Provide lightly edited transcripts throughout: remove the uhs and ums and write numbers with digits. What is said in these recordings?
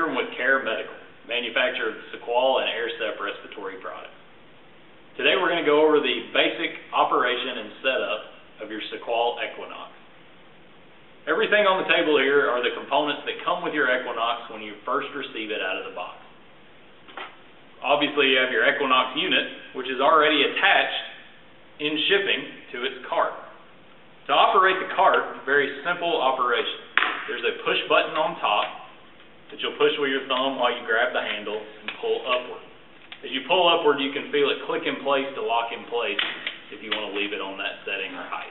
Ingram with Care Medical, manufacturer of SeQual and AirSep respiratory products. Today we're going to go over the basic operation and setup of your SeQual eQuinox. Everything on the table here are the components that come with your eQuinox when you first receive it out of the box. Obviously you have your eQuinox unit, which is already attached in shipping to its cart. To operate the cart, very simple operation. There's a push button on top that you'll push with your thumb while you grab the handle and pull upward. As you pull upward, you can feel it click in place to lock in place if you want to leave it on that setting or height.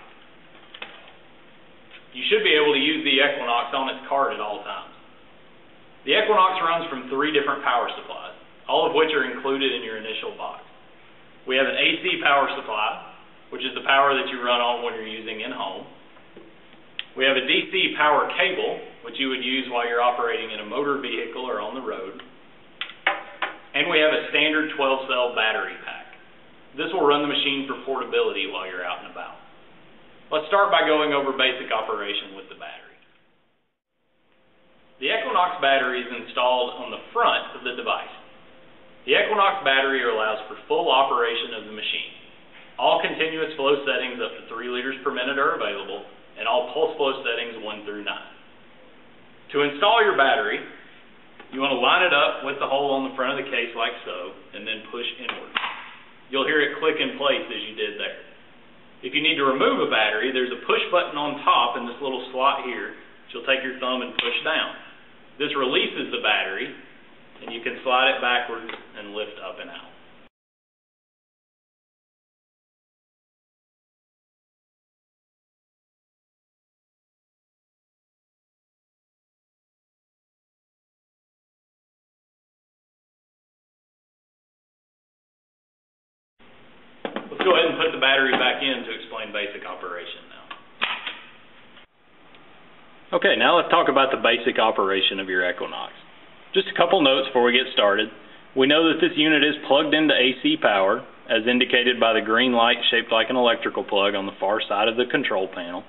You should be able to use the eQuinox on its cart at all times. The eQuinox runs from 3 different power supplies, all of which are included in your initial box. We have an AC power supply, which is the power that you run on when you're using in-home. We have a DC power cable, which you would use while you're operating in a motor vehicle or on the road. And we have a standard 12-cell battery pack. This will run the machine for portability while you're out and about. Let's start by going over basic operation with the battery. The eQuinox battery is installed on the front of the device. The eQuinox battery allows for full operation of the machine. All continuous flow settings up to 3 liters per minute are available, and all pulse flow settings 1 through 9. To install your battery, you want to line it up with the hole on the front of the case like so, and then push inward. You'll hear it click in place as you did there. If you need to remove a battery, there's a push button on top in this little slot here that you'll take your thumb and push down. This releases the battery, and you can slide it backwards and lift up and out. Let's go ahead and put the battery back in to explain basic operation now. Okay, now let's talk about the basic operation of your eQuinox. Just a couple notes before we get started. We know that this unit is plugged into AC power, as indicated by the green light shaped like an electrical plug on the far side of the control panel.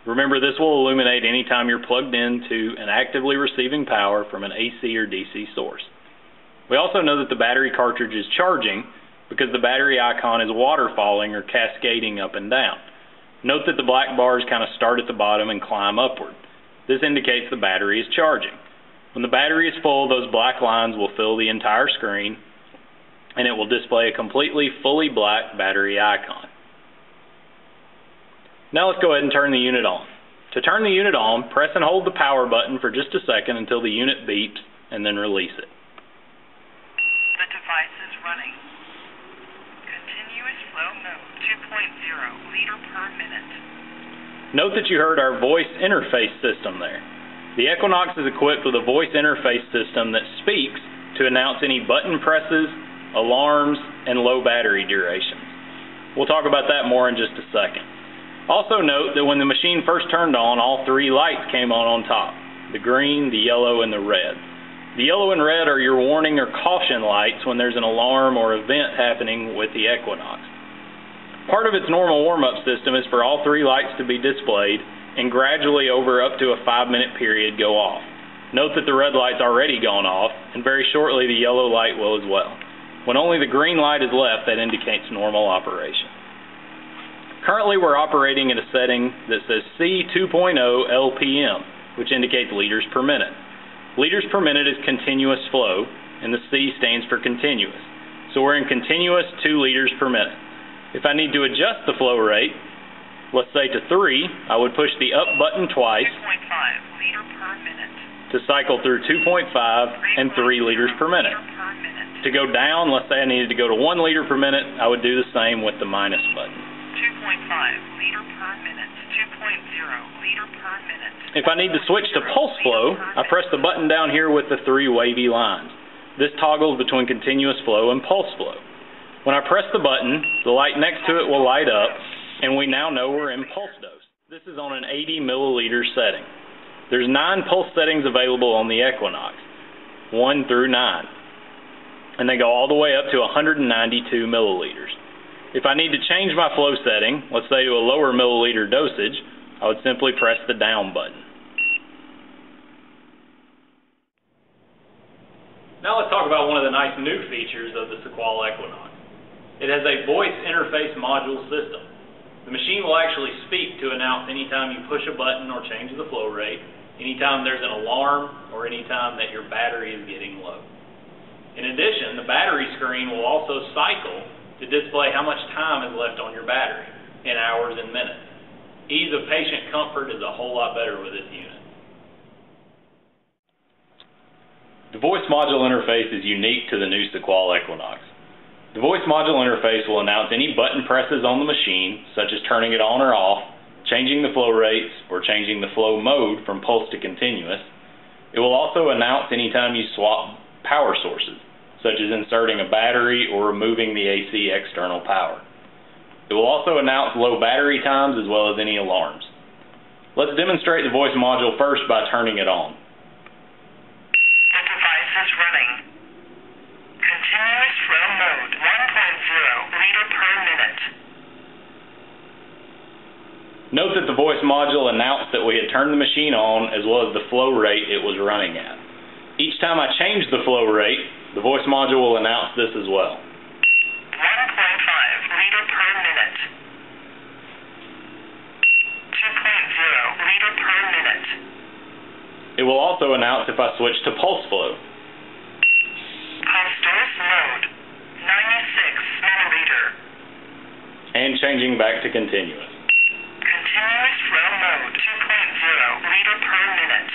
Remember, this will illuminate anytime you're plugged into and actively receiving power from an AC or DC source. We also know that the battery cartridge is charging because the battery icon is waterfalling or cascading up and down. Note that the black bars kind of start at the bottom and climb upward. This indicates the battery is charging. When the battery is full, those black lines will fill the entire screen, and it will display a completely fully black battery icon. Now let's go ahead and turn the unit on. To turn the unit on, press and hold the power button for just a second until the unit beeps, and then release it. The device is running. Continuous flow mode 2.0 liter per minute. Note that you heard our voice interface system there. The eQuinox is equipped with a voice interface system that speaks to announce any button presses, alarms, and low battery durations. We'll talk about that more in just a second. Also note that when the machine first turned on, all 3 lights came on top: the green, the yellow, and the red. The yellow and red are your warning or caution lights when there's an alarm or event happening with the eQuinox. Part of its normal warm-up system is for all 3 lights to be displayed and gradually over up to a 5-minute period go off. Note that the red light's already gone off, and very shortly the yellow light will as well. When only the green light is left, that indicates normal operation. Currently we're operating at a setting that says C2.0 LPM, which indicates liters per minute. Liters per minute is continuous flow, and the C stands for continuous. So we're in continuous 2 liters per minute. If I need to adjust the flow rate, let's say to 3, I would push the up button twice 2.5 liter per minute. to cycle through 2.5 and 3 liters per minute. To go down, let's say I needed to go to 1 liter per minute, I would do the same with the minus button. 2.5 liter per minute. 2.0 liter per minute. If I need to switch to pulse flow, I press the button down here with the 3 wavy lines. This toggles between continuous flow and pulse flow. When I press the button, the light next to it will light up, and we now know we're in pulse dose. This is on an 80 milliliter setting. There's 9 pulse settings available on the eQuinox, 1 through 9, and they go all the way up to 192 milliliters. If I need to change my flow setting, let's say to a lower milliliter dosage, I would simply press the down button. Now let's talk about one of the nice new features of the SeQual Equinox. It has a voice interface module system. The machine will actually speak to announce anytime you push a button or change the flow rate, anytime there's an alarm, or anytime that your battery is getting low. In addition, the battery screen will also cycle to display how much time is left on your battery in hours and minutes. Ease of patient comfort is a whole lot better with this unit. The voice module interface is unique to the new SeQual Equinox. The voice module interface will announce any button presses on the machine, such as turning it on or off, changing the flow rates, or changing the flow mode from pulse to continuous. It will also announce anytime you swap power sources, such as inserting a battery or removing the AC external power. It will also announce low battery times as well as any alarms. Let's demonstrate the voice module first by turning it on. Running. Continuous flow mode 1.0 liter per minute. Note that the voice module announced that we had turned the machine on as well as the flow rate it was running at. Each time I change the flow rate, the voice module will announce this as well. 1.5 liter per minute. 2.0 liter per minute. It will also announce if I switch to pulse flow. Mode 96 milliliter. And changing back to continuous. Continuous flow mode 2.0 liter per minute.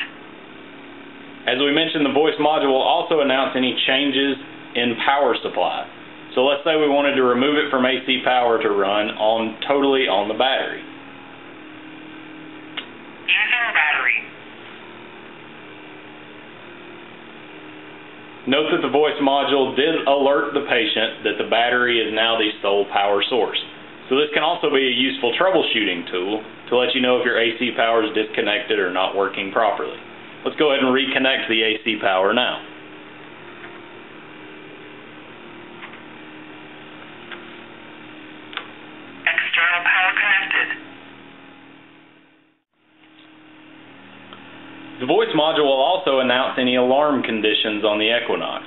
As we mentioned, the voice module will also announce any changes in power supply. So let's say we wanted to remove it from AC power to run totally on the battery. Using battery. Note that the voice module did alert the patient that the battery is now the sole power source. So this can also be a useful troubleshooting tool to let you know if your AC power is disconnected or not working properly. Let's go ahead and reconnect the AC power now. External power connected. The voice module will also announce any alarm conditions on the Equinox.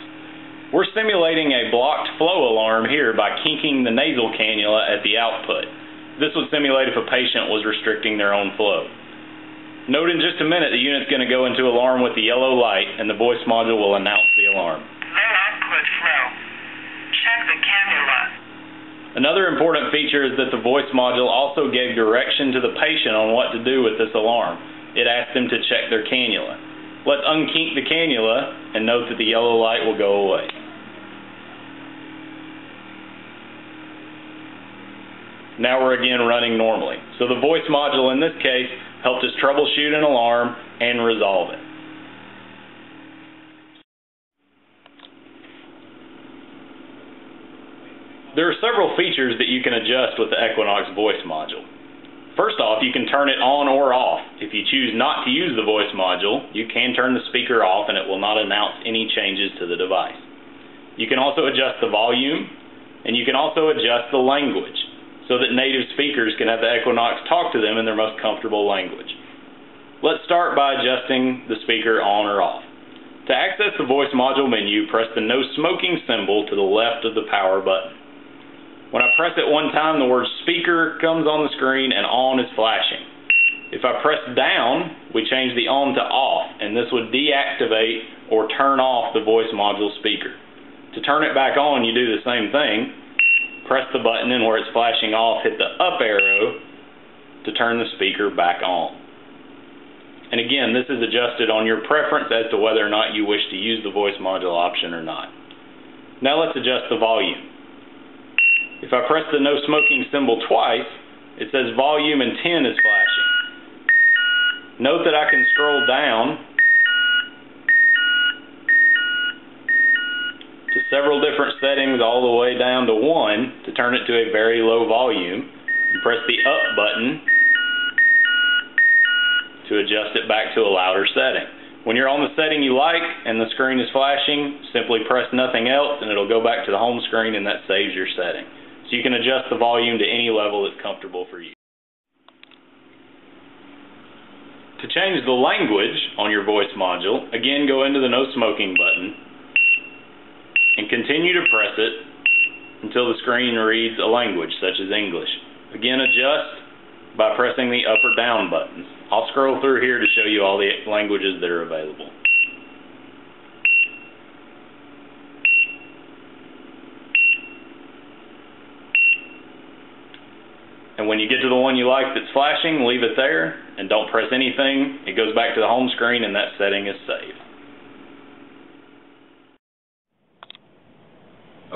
We're simulating a blocked flow alarm here by kinking the nasal cannula at the output. This would simulate if a patient was restricting their own flow. Note in just a minute the unit's going to go into alarm with the yellow light and the voice module will announce the alarm. Low output flow. Check the cannula. Another important feature is that the voice module also gave direction to the patient on what to do with this alarm. It asked them to check their cannula. Let's unkink the cannula and note that the yellow light will go away. Now we're again running normally. So the voice module in this case helped us troubleshoot an alarm and resolve it. There are several features that you can adjust with the Equinox voice module. First off, you can turn it on or off. If you choose not to use the voice module, you can turn the speaker off and it will not announce any changes to the device. You can also adjust the volume, and you can also adjust the language so that native speakers can have the Equinox talk to them in their most comfortable language. Let's start by adjusting the speaker on or off. To access the voice module menu, press the no smoking symbol to the left of the power button. When I press it one time, the word speaker comes on the screen and on is flashing. If I press down, we change the on to off, and this would deactivate or turn off the voice module speaker. To turn it back on, you do the same thing. Press the button, and where it's flashing off, hit the up arrow to turn the speaker back on. And again, this is adjusted on your preference as to whether or not you wish to use the voice module option or not. Now let's adjust the volume. If I press the no smoking symbol twice, it says volume and 10 is flashing. Note that I can scroll down to several different settings all the way down to 1 to turn it to a very low volume, and press the up button to adjust it back to a louder setting. When you're on the setting you like and the screen is flashing, simply press nothing else and it'll go back to the home screen, and that saves your setting. So you can adjust the volume to any level that's comfortable for you. To change the language on your voice module, again go into the no smoking button, and continue to press it until the screen reads a language such as English. Again, adjust by pressing the up or down buttons. I'll scroll through here to show you all the languages that are available. And when you get to the one you like that's flashing, leave it there and don't press anything. It goes back to the home screen and that setting is saved.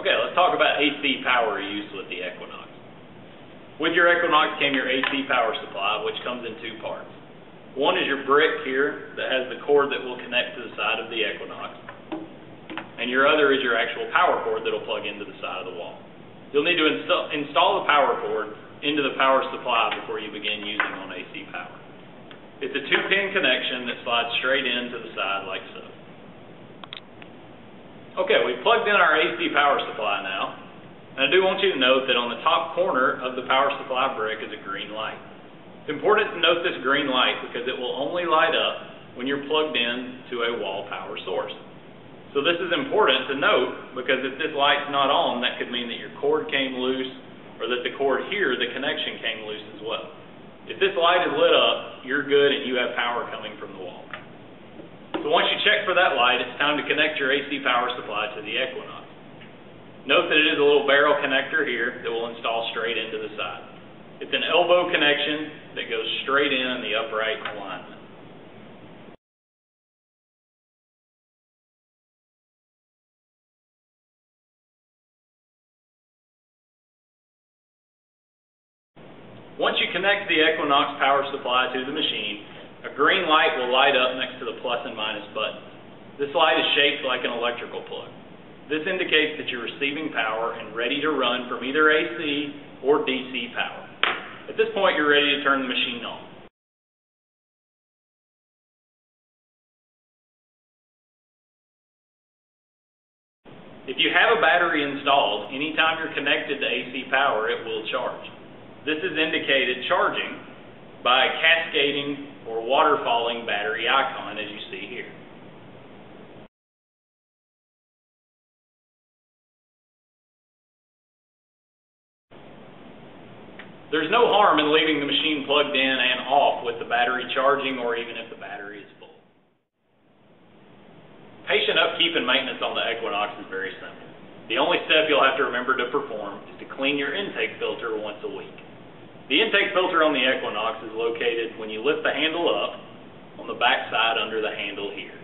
Okay, let's talk about AC power use with the Equinox. With your Equinox came your AC power supply, which comes in two parts. One is your brick here that has the cord that will connect to the side of the Equinox. And your other is your actual power cord that will plug into the side of the wall. You'll need to install the power cord into the power supply before you begin using on AC power. It's a 2-pin connection that slides straight into the side like so. Okay, we've plugged in our AC power supply now, and I do want you to note that on the top corner of the power supply brick is a green light. It's important to note this green light because it will only light up when you're plugged in to a wall power source. So this is important to note because if this light's not on, that could mean that your cord came loose or that the cord here, the connection, came loose as well. If this light is lit up, you're good and you have power coming from the wall. So once you check for that light, it's time to connect your AC power supply to the Equinox. Note that it is a little barrel connector here that will install straight into the side. It's an elbow connection that goes straight in the upright alignment. Once you connect the Equinox power supply to the machine, a green light will light up next to the plus and minus buttons. This light is shaped like an electrical plug. This indicates that you're receiving power and ready to run from either AC or DC power. At this point, you're ready to turn the machine on. If you have a battery installed, anytime you're connected to AC power, it will charge. This is indicated charging by a cascading or waterfalling battery icon as you see here. There's no harm in leaving the machine plugged in and off with the battery charging or even if the battery is full. Patient upkeep and maintenance on the Equinox is very simple. The only step you'll have to remember to perform is to clean your intake filter once a week. The intake filter on the Equinox is located when you lift the handle up on the back side under the handle here.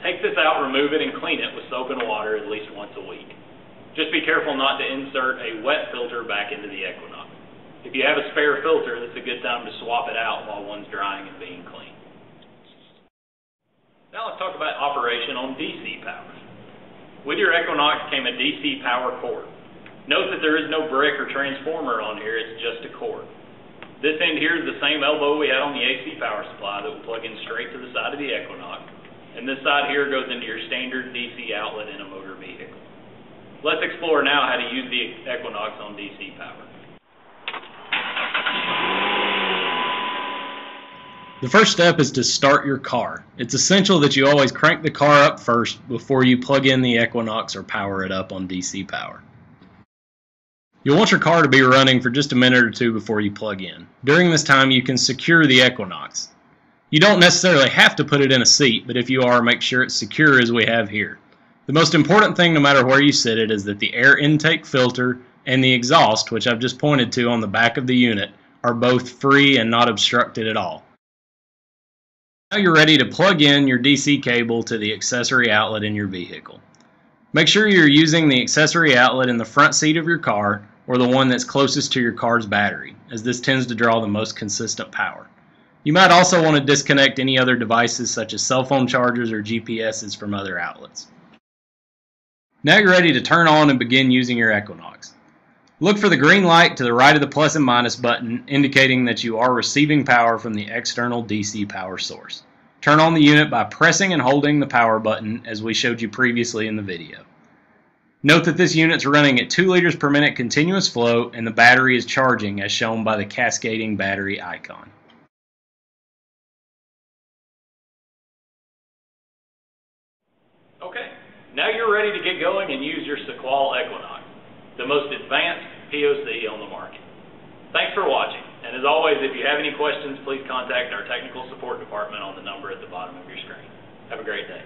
Take this out, remove it, and clean it with soap and water at least once a week. Just be careful not to insert a wet filter back into the Equinox. If you have a spare filter, that's a good time to swap it out while one's drying and being cleaned. Now let's talk about operation on DC power. With your Equinox came a DC power cord. Note that there is no brick or transformer on here, it's just a cord. This end here is the same elbow we had on the AC power supply that will plug in straight to the side of the Equinox. And this side here goes into your standard DC outlet in a motor vehicle. Let's explore now how to use the Equinox on DC power. The first step is to start your car. It's essential that you always crank the car up first before you plug in the Equinox or power it up on DC power. You'll want your car to be running for just a minute or two before you plug in. During this time, you can secure the Equinox. You don't necessarily have to put it in a seat, but if you are, make sure it's secure as we have here. The most important thing, no matter where you sit it, is that the air intake filter and the exhaust, which I've just pointed to on the back of the unit, are both free and not obstructed at all. Now you're ready to plug in your DC cable to the accessory outlet in your vehicle. Make sure you're using the accessory outlet in the front seat of your car or the one that's closest to your car's battery, as this tends to draw the most consistent power. You might also want to disconnect any other devices such as cell phone chargers or GPSs from other outlets. Now you're ready to turn on and begin using your Equinox. Look for the green light to the right of the plus and minus button indicating that you are receiving power from the external DC power source. Turn on the unit by pressing and holding the power button as we showed you previously in the video. Note that this unit's running at 2 liters per minute continuous flow and the battery is charging as shown by the cascading battery icon. Now you're ready to get going and use your SeQual Equinox, the most advanced POC on the market. Thanks for watching, and as always, if you have any questions, please contact our technical support department on the number at the bottom of your screen. Have a great day.